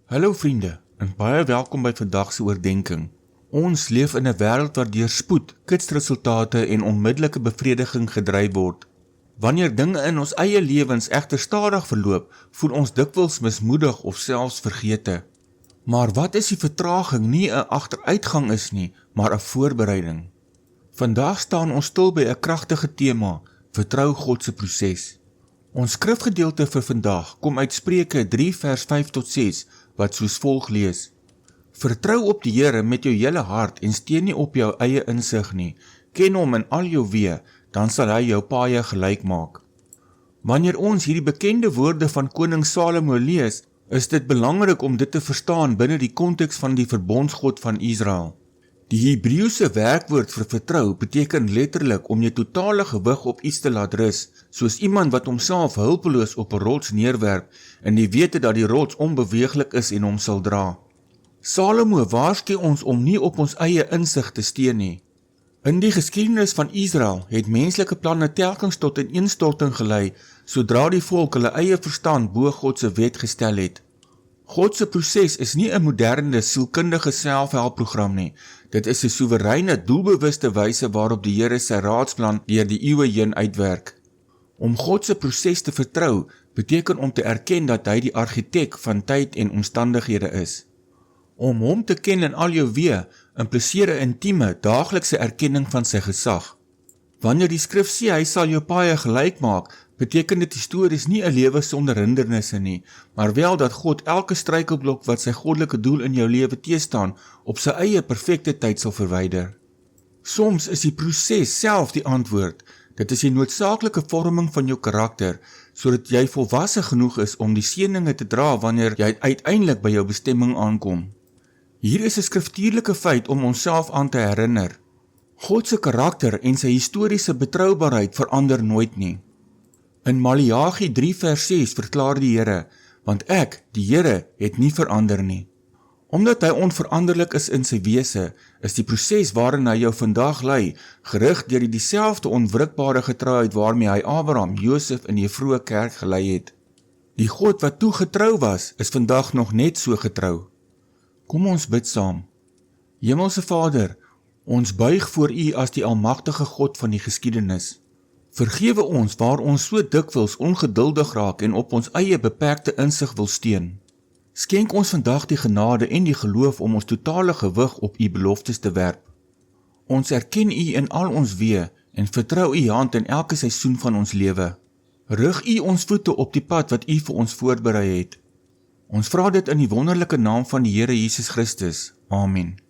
Hallo vriende, en baie welkom by vandag se oordeenking. Ons leef in 'n wêreld waar deur spoed, kitsresultate en onmiddellike bevrediging gedryf word. Wanneer dinge in ons eie lewens egter stadig verloop, voel ons dikwels mismoedig of selfs vergete. Maar wat is die vertraging nie 'n agteruitgang is nie, maar 'n voorbereiding? Vandag staan ons stil by 'n kragtige tema, vertrou God se proses. Ons skrifgedeelte vir vandag kom uit Spreuke 3 vers 5 tot 6, wat soos volg lees: Vertrou op die Here met jou hele hart en steun nie op jou eie insig nie. Ken hom in al jou weë, dan sal hy jou paaie gelyk maak. Wanneer ons hierdie bekende woorde van koning Salomo lees, is dit belangrik om dit te verstaan binne die konteks van die verbondsgod van Israel. Die Hebreëse werkwoord vir vertrou beteken letterlik om jou totale gewig op iets te laat rus, soos iemand wat homself hulpeloos op 'n rots neerwerp in die wete dat die rots onbeweeglik is en hom sal dra. Salomo waarsku ons om nie op ons eie insig te steun nie. In die geskiedenis van Israel het menslike planne telkens tot ineenstorting gelei, sodra die volk hulle eie verstand bo God se wet gestel het. God se proses is nie 'n moderne sielkundige selfhelpprogram nie. Dit is 'n soewereine, doelbewuste wyse waarop die Here sy raadsplan deur die eeue heen uitwerk. Om God se proses te vertrou, beteken om te erken dat hy die argitek van tyd en omstandighede is. Om hom te ken in al jou weë, impliseer 'n intieme, daaglikse erkenning van sy gesag. Wanneer die skrif sê hy sal jou paaie gelyk maak, beteken dit histories nie 'n lewe sonder hindernisse nie, maar wel dat God elke struikelblok wat sy goddelike doel in jou lewe teestaan, op sy eie perfekte tyd sal verwyder. Soms is die proses self die antwoord. Dit is die noodsaaklike vorming van jou karakter, sodat jy volwasse genoeg is om die seëninge te dra wanneer jy uiteindelik by jou bestemming aankom. Hier is 'n skriftuurlike feit om onsself aan te herinner. God se karakter en sy historiese betroubaarheid verander nooit nie. In Maleagi 3 vers 6 verklaar die Here, want ek, die Here, het nie verander nie. Omdat hy onveranderlik is in sy wese, is die proses waarin hy jou vandag lei, gerig deur dieselfde onwrikbare getrouheid waarmee hy Abraham, Josef en die vroeë kerk gelei het. Die God wat toe getrou was, is vandag nog net so getrou. Kom ons bid saam. Hemelse Vader, ons buig voor U as die almagtige God van die geskiedenis. Vergewe ons waar ons so dikwels ongeduldig raak en op ons eie beperkte insig wil steun. Skenk ons vandag die genade en die geloof om ons totale gewig op U beloftes te werp. Ons erken U in al ons weë en vertrou U hand in elke seisoen van ons lewe. Rig U ons voete op die pad wat U vir ons voorberei het. Ons vra dit in die wonderlike naam van die Here Jesus Christus. Amen.